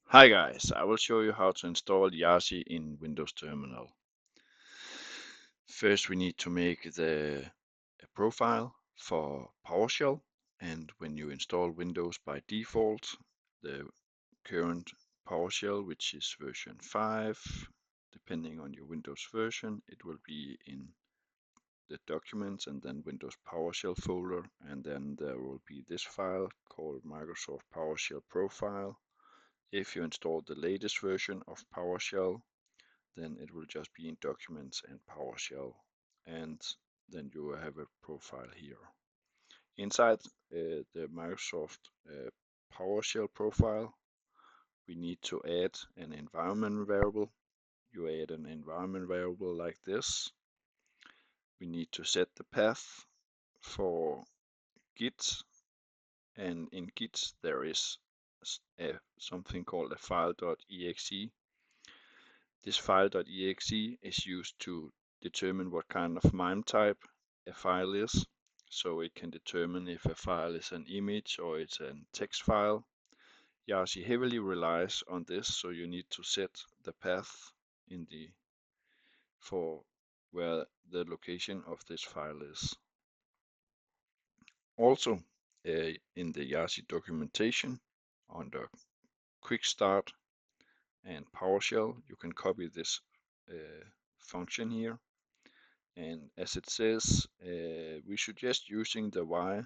Hi guys, I will show you how to install Yazi in Windows Terminal. First we need to make a profile for PowerShell, and when you install Windows by default, the current PowerShell, which is version 5, depending on your Windows version, it will be in the documents and then Windows PowerShell folder, and then there will be this file called Microsoft PowerShell Profile. If you install the latest version of PowerShell, then it will just be in Documents and PowerShell, and then you will have a profile here. Inside the Microsoft PowerShell profile, we need to add an environment variable. You add an environment variable like this. We need to set the path for Git, and in Git there is something called a file.exe. This file.exe is used to determine what kind of MIME type a file is. So it can determine if a file is an image or it's a text file. Yazi heavily relies on this, so you need to set the path for where the location of this file is. Also, in the Yazi documentation under Quick Start and PowerShell, you can copy this function here. And as it says, we suggest using the Y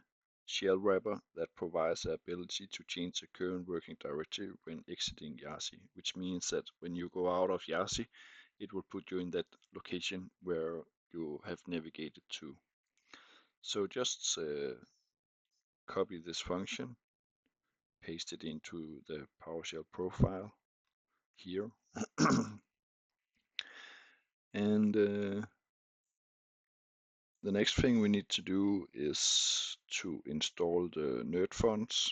shell wrapper that provides the ability to change the current working directory when exiting Yazi, which means that when you go out of Yazi, it will put you in that location where you have navigated to. So just copy this function, paste it into the PowerShell profile here, and the next thing we need to do is to install the nerd fonts.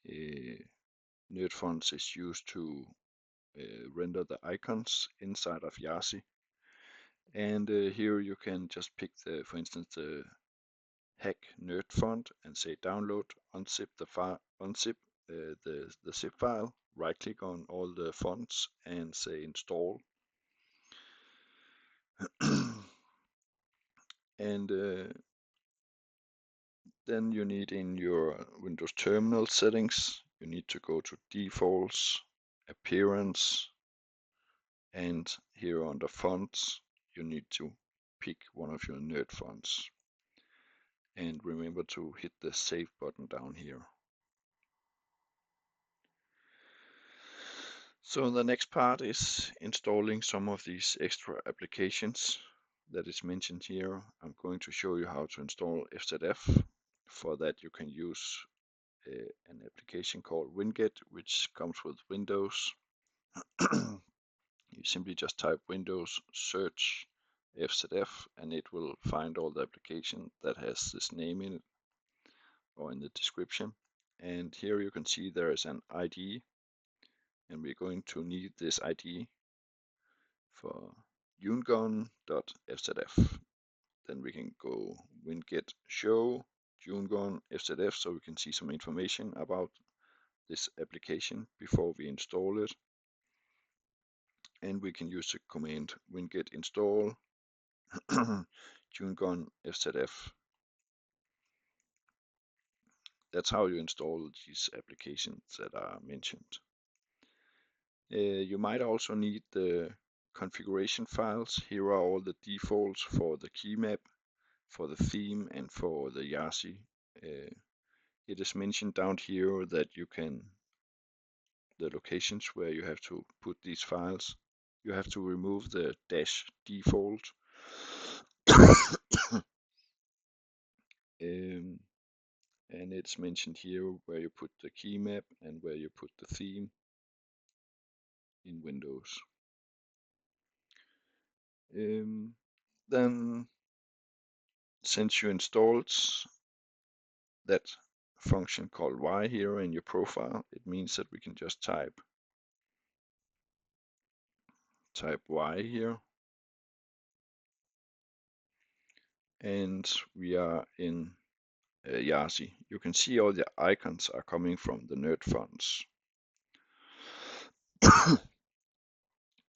Nerd fonts is used to render the icons inside of Yazi. And here you can just pick for instance, the hack nerd font and say download, unzip the file, unzip the zip file, right click on all the fonts and say install. And then you need in your Windows Terminal settings, you need to go to Defaults, Appearance, and here under Fonts, you need to pick one of your nerd fonts. And remember to hit the Save button down here. So the next part is installing some of these extra applications that is mentioned here. I'm going to show you how to install FZF. For that you can use an application called Winget, which comes with Windows. You simply just type Windows search FZF and it will find all the application that has this name in it or in the description. And here you can see there is an ID, and we're going to need this ID for Ungon.fzf. Then we can go winget show Ungon.fzf so we can see some information about this application before we install it. And we can use the command winget install Ungon.fzf. That's how you install these applications that are mentioned. You might also need the configuration files. Here are all the defaults for the key map, for the theme, and for the Yazi. It is mentioned down here that you can, the locations where you have to put these files, you have to remove the -default. And it's mentioned here where you put the key map and where you put the theme in Windows. Then since you installed that function called Y here in your profile, it means that we can just type Y here, and we are in Yazi. You can see all the icons are coming from the nerd fonts.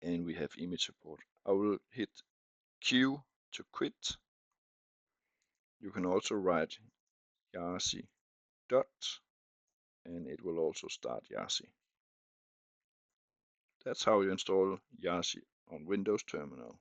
and we have image support. I will hit Q to quit. You can also write Yazi dot, and it will also start Yazi. That's how you install Yazi on Windows Terminal.